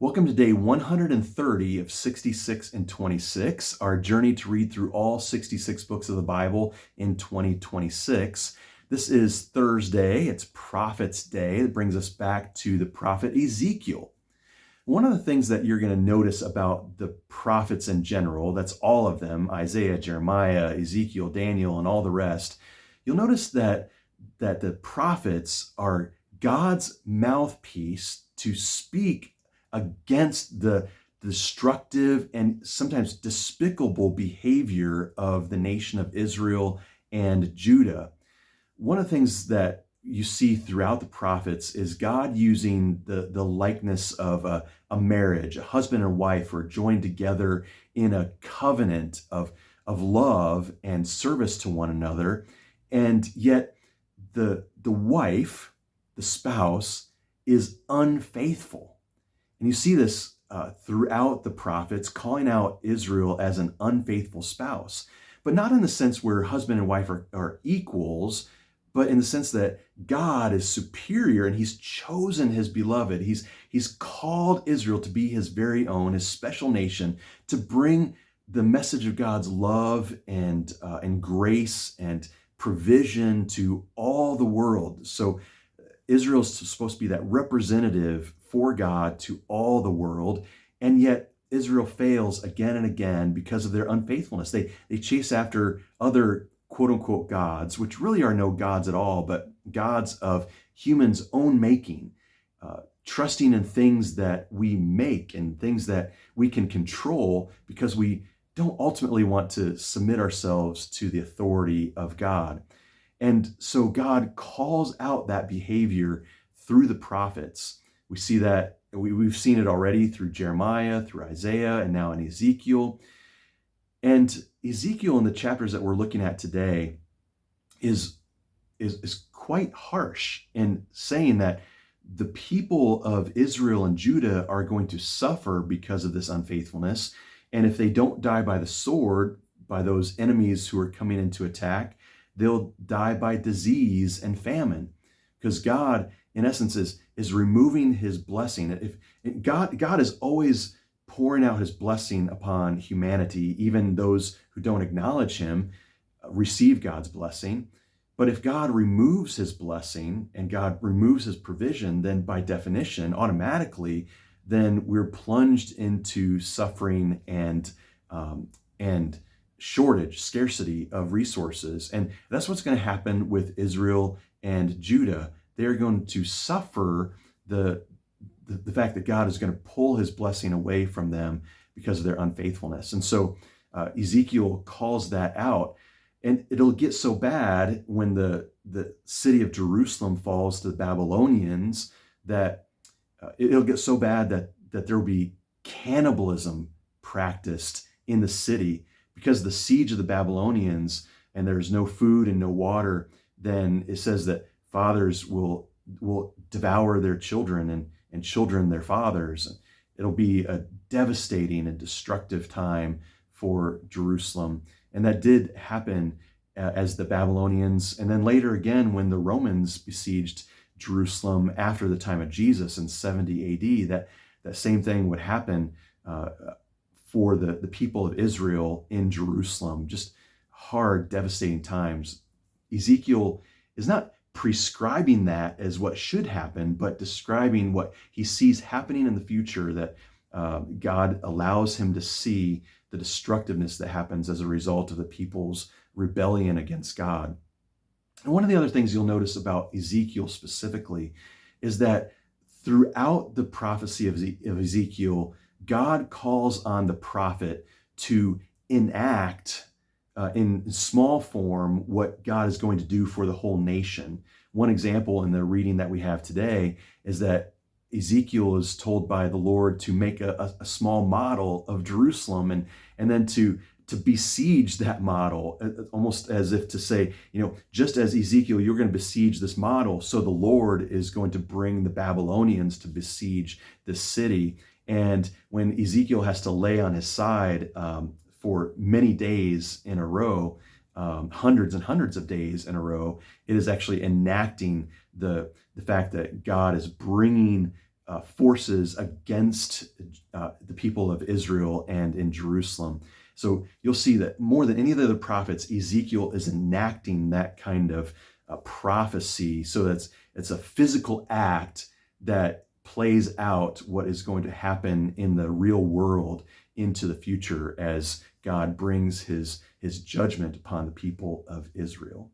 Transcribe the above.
Welcome to day 130 of 66 and 26, our journey to read through all 66 books of the Bible in 2026. This is Thursday, it's Prophet's Day. It brings us back to the prophet Ezekiel. One of the things that you're going to notice about the prophets in general, that's all of them, Isaiah, Jeremiah, Ezekiel, Daniel, and all the rest, you'll notice that the prophets are God's mouthpiece to speak against the destructive and sometimes despicable behavior of the nation of Israel and Judah. One of the things that you see throughout the prophets is God using the likeness of a marriage, a husband and wife who are joined together in a covenant of love and service to one another. And yet the wife, the spouse, is unfaithful. And you see this throughout the prophets, calling out Israel as an unfaithful spouse, but not in the sense where husband and wife are equals, but in the sense that God is superior and he's chosen his beloved. He's called Israel to be his very own, his special nation, to bring the message of God's love and grace and provision to all the world. So Israel's supposed to be that representative for God to all the world, and yet Israel fails again and again because of their unfaithfulness. They chase after other quote-unquote gods, which really are no gods at all, but gods of humans' own making, trusting in things that we make and things that we can control because we don't ultimately want to submit ourselves to the authority of God. And so God calls out that behavior through the prophets. We see that, we've seen it already through Jeremiah, through Isaiah, and now in Ezekiel. And Ezekiel in the chapters that we're looking at today is quite harsh in saying that the people of Israel and Judah are going to suffer because of this unfaithfulness. And if they don't die by the sword, by those enemies who are coming in to attack, they'll die by disease and famine, because God, in essence, is removing his blessing. If God is always pouring out his blessing upon humanity, even those who don't acknowledge him receive God's blessing. But if God removes his blessing and God removes his provision, then by definition, automatically, then we're plunged into suffering and shortage, scarcity of resources. And that's what's going to happen with Israel and Judah. They're going to suffer the fact that God is going to pull his blessing away from them because of their unfaithfulness. And so Ezekiel calls that out. And it'll get so bad when the city of Jerusalem falls to the Babylonians that it'll get so bad that there will be cannibalism practiced in the city. Because the siege of the Babylonians, and there's no food and no water, then it says that fathers will devour their children and children their fathers. It'll be a devastating and destructive time for Jerusalem. And that did happen as the Babylonians, and then later again when the Romans besieged Jerusalem after the time of Jesus in 70 AD, that same thing would happen for the people of Israel in Jerusalem. Just hard, devastating times. Ezekiel is not prescribing that as what should happen, but describing what he sees happening in the future, that God allows him to see the destructiveness that happens as a result of the people's rebellion against God. And one of the other things you'll notice about Ezekiel specifically is that throughout the prophecy of Ezekiel, God calls on the prophet to enact in small form what God is going to do for the whole nation. One example in the reading that we have today is that Ezekiel is told by the Lord to make a small model of Jerusalem and then to besiege that model, almost as if to say, just as Ezekiel, you're going to besiege this model, so the Lord is going to bring the Babylonians to besiege this city. And when Ezekiel has to lay on his side for many days in a row, hundreds and hundreds of days in a row, it is actually enacting the fact that God is bringing forces against the people of Israel and in Jerusalem. So you'll see that more than any of the other prophets, Ezekiel is enacting that kind of prophecy. So it's a physical act that plays out what is going to happen in the real world into the future as God brings his judgment upon the people of Israel.